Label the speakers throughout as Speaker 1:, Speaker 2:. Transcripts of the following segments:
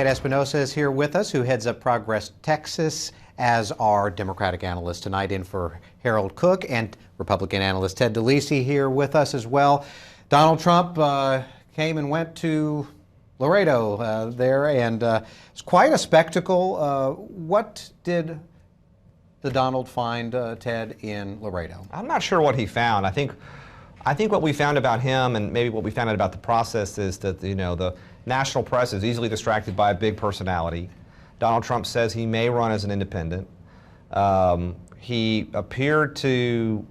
Speaker 1: Ed Espinosa is here with us, who heads up Progress Texas as our Democratic analyst tonight, in for Harold Cook, and Republican analyst Ted TWC here with us as well. Donald Trump came and went to Laredo there, and it's quite a spectacle. What did the Donald find, Ted, in Laredo?
Speaker 2: I'm not sure what he found. I think what we found about him, and maybe what we found out about the process, is that the national press is easily distracted by a big personality. Donald Trump says he may run as an independent. He appeared to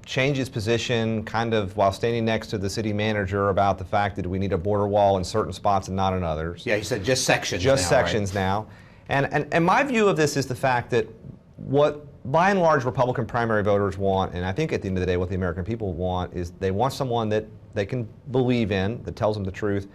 Speaker 2: change his position kind of while standing next to the city manager about the fact that we need a border wall in certain spots and not in others.
Speaker 1: Yeah, he said just sections
Speaker 2: just
Speaker 1: now,
Speaker 2: sections
Speaker 1: right?
Speaker 2: now. And my view of this is the fact that what by and large Republican primary voters want, and I think at the end of the day what the American people want, is they want someone that they can believe in, that tells them the truth,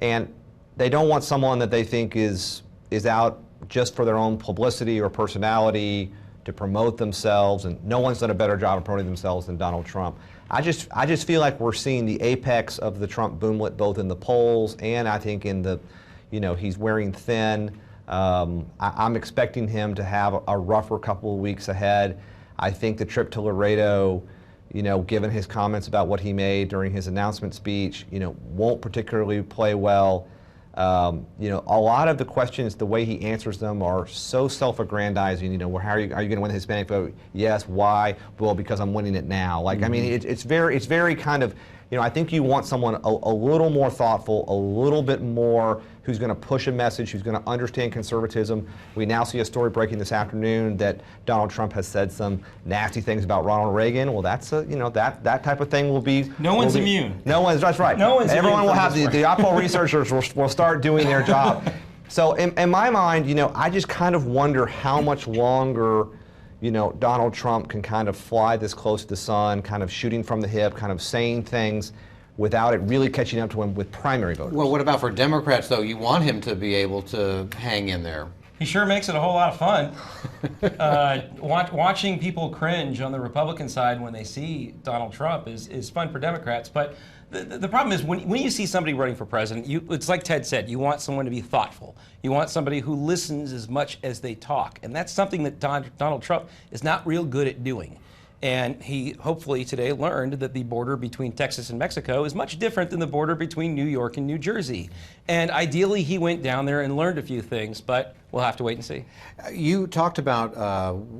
Speaker 2: and they don't want someone that they think is out just for their own publicity or personality to promote themselves, and no one's done a better job of promoting themselves than Donald Trump. I just feel like we're seeing the apex of the Trump boomlet both in the polls and I think in the, he's wearing thin. I'm expecting him to have a rougher couple of weeks ahead. I think the trip to Laredo, given his comments about what he made during his announcement speech, won't particularly play well. A lot of the questions, the way he answers them, are so self-aggrandizing. How are you going to win the Hispanic vote? Yes. Why? Well, because I'm winning it now. I mean, it's very kind of. I think you want someone a little more thoughtful, a little bit more, who's going to push a message, who's going to understand conservatism. We now see a story breaking this afternoon that Donald Trump has said some nasty things about Ronald Reagan. Well, that's that type of thing will be.
Speaker 3: No one's immune.
Speaker 2: No one's. That's right.
Speaker 3: No one's
Speaker 2: Everyone
Speaker 3: immune
Speaker 2: will have the oppo researchers will start doing their job. So in my mind, I just kind of wonder how much longer Donald Trump can kind of fly this close to the sun, kind of shooting from the hip, kind of saying things without it really catching up to him with primary voters.
Speaker 1: Well, what about for Democrats, though? You want him to be able to hang in there.
Speaker 3: He sure makes it a whole lot of fun. Watching people cringe on the Republican side when they see Donald Trump is fun for Democrats. But the problem is when you see somebody running for president, it's like Ted said, you want someone to be thoughtful. You want somebody who listens as much as they talk. And that's something that Donald Trump is not real good at doing. And he hopefully today learned that the border between Texas and Mexico is much different than the border between New York and New Jersey. And ideally he went down there and learned a few things, but we'll have to wait and see. You
Speaker 1: talked about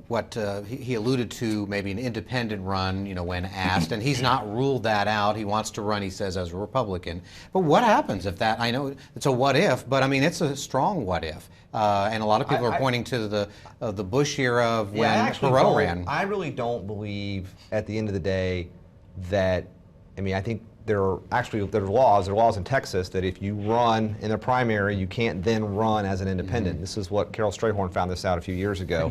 Speaker 1: what he alluded to, maybe an independent run, when asked, and he's not ruled that out. He wants to run, he says, as a Republican. But what happens if that, I know it's a what if, but I mean, it's a strong what if. And a lot of people are pointing to the Bush era of when Perot ran.
Speaker 2: I really don't believe at the end of the day that, I think there's laws in Texas that if you run in a primary, you can't then run as an independent. This is what Carol Strayhorn found this out a few years ago,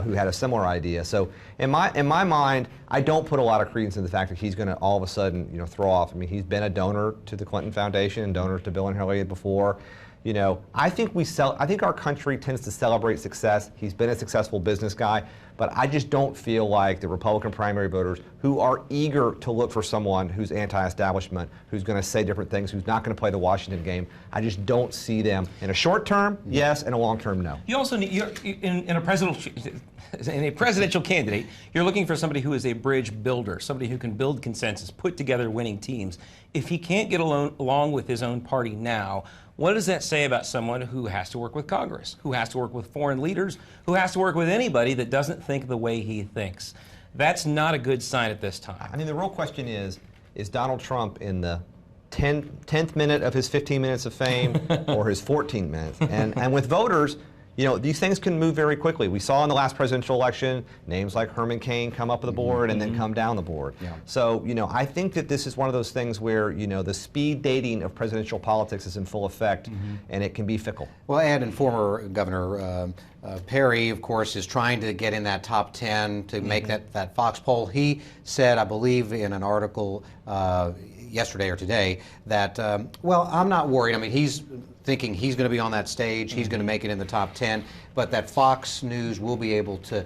Speaker 2: who had a similar idea. So in my mind, I don't put a lot of credence in the fact that he's going to all of a sudden throw off. He's been a donor to the Clinton Foundation and donor to Bill and Hillary before. I think our country tends to celebrate success. He's been a successful business guy, but I just don't feel like the Republican primary voters, who are eager to look for someone who's anti-establishment, who's going to say different things, who's not going to play the Washington game, I just don't see them in a short term, yes, and a long term, no.
Speaker 3: You also need, in a presidential candidate, you're looking for somebody who is a bridge builder, somebody who can build consensus, put together winning teams. If he can't get along with his own party now, what does that say about someone who has to work with Congress, who has to work with foreign leaders, who has to work with anybody that doesn't think the way he thinks? That's not a good sign at this time.
Speaker 2: The real question is Donald Trump in the 10th minute of his 15 minutes of fame or his 14th minutes? And with voters, these things can move very quickly. We saw in the last presidential election, names like Herman Cain come up the board and then come down the board. Yeah. So, I think that this is one of those things where, the speed dating of presidential politics is in full effect, and it can be fickle.
Speaker 1: Well, and former Governor Perry, of course, is trying to get in that top 10 to make that Fox poll. He said, I believe in an article yesterday or today, that, well, I'm not worried. He's thinking he's going to be on that stage, he's going to make it in the top 10, but that Fox News will be able to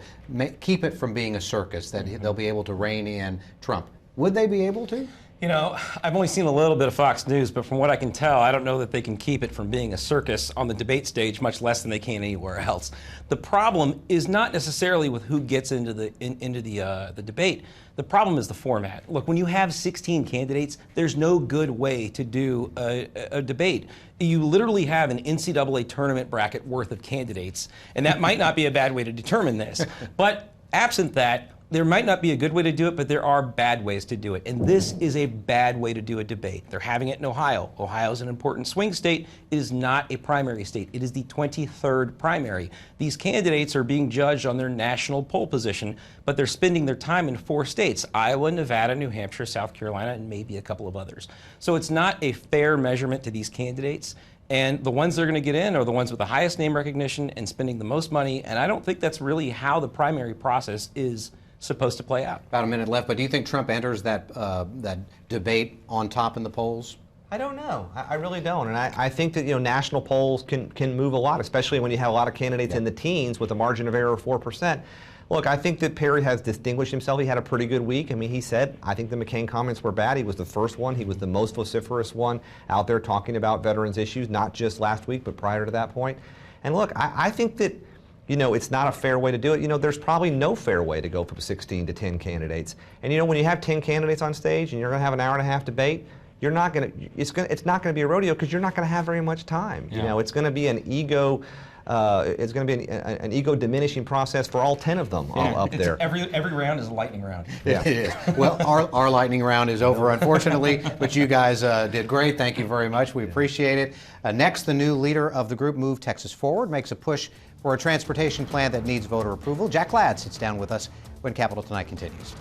Speaker 1: keep it from being a circus, that they'll be able to rein in Trump. Would they be able to?
Speaker 3: You know, I've only seen a little bit of Fox News, but from what I can tell, I don't know that they can keep it from being a circus on the debate stage, much less than they can anywhere else. The problem is not necessarily with who gets into the debate. The problem is the format. Look, when you have 16 candidates, there's no good way to do a debate. You literally have an NCAA tournament bracket worth of candidates, and that might not be a bad way to determine this. But absent that, there might not be a good way to do it, but there are bad ways to do it. And this is a bad way to do a debate. They're having it in Ohio. Ohio is an important swing state. It is not a primary state. It is the 23rd primary. These candidates are being judged on their national poll position, but they're spending their time in 4 states: Iowa, Nevada, New Hampshire, South Carolina, and maybe a couple of others. So it's not a fair measurement to these candidates. And the ones that are going to get in are the ones with the highest name recognition and spending the most money. And I don't think that's really how the primary process is supposed to play out.
Speaker 1: About a minute left, but do you think Trump enters that debate on top in the polls?
Speaker 2: I don't know. I really don't. And I think that, national polls can move a lot, especially when you have a lot of candidates in the teens with a margin of error of 4%. Look, I think that Perry has distinguished himself. He had a pretty good week. I mean, he said, I think the McCain comments were bad. He was the first one. He was the most vociferous one out there talking about veterans issues, not just last week, but prior to that point. And look, I think that it's not a fair way to do it. There's probably no fair way to go from 16 to 10 candidates. And when you have 10 candidates on stage and you're going to have an hour and a half debate, you're not going to. It's not going to be a rodeo because you're not going to have very much time.
Speaker 3: Yeah.
Speaker 2: It's going to be an ego. It's going to be an ego diminishing process for all 10 of them up there.
Speaker 3: Every round is a lightning round.
Speaker 1: Yeah. It is. Well, our lightning round is over, unfortunately, but you guys did great. Thank you very much. We appreciate it. Next, the new leader of the group, Move Texas Forward, makes a push for a transportation plan that needs voter approval. Jack Ladd sits down with us when Capital Tonight continues.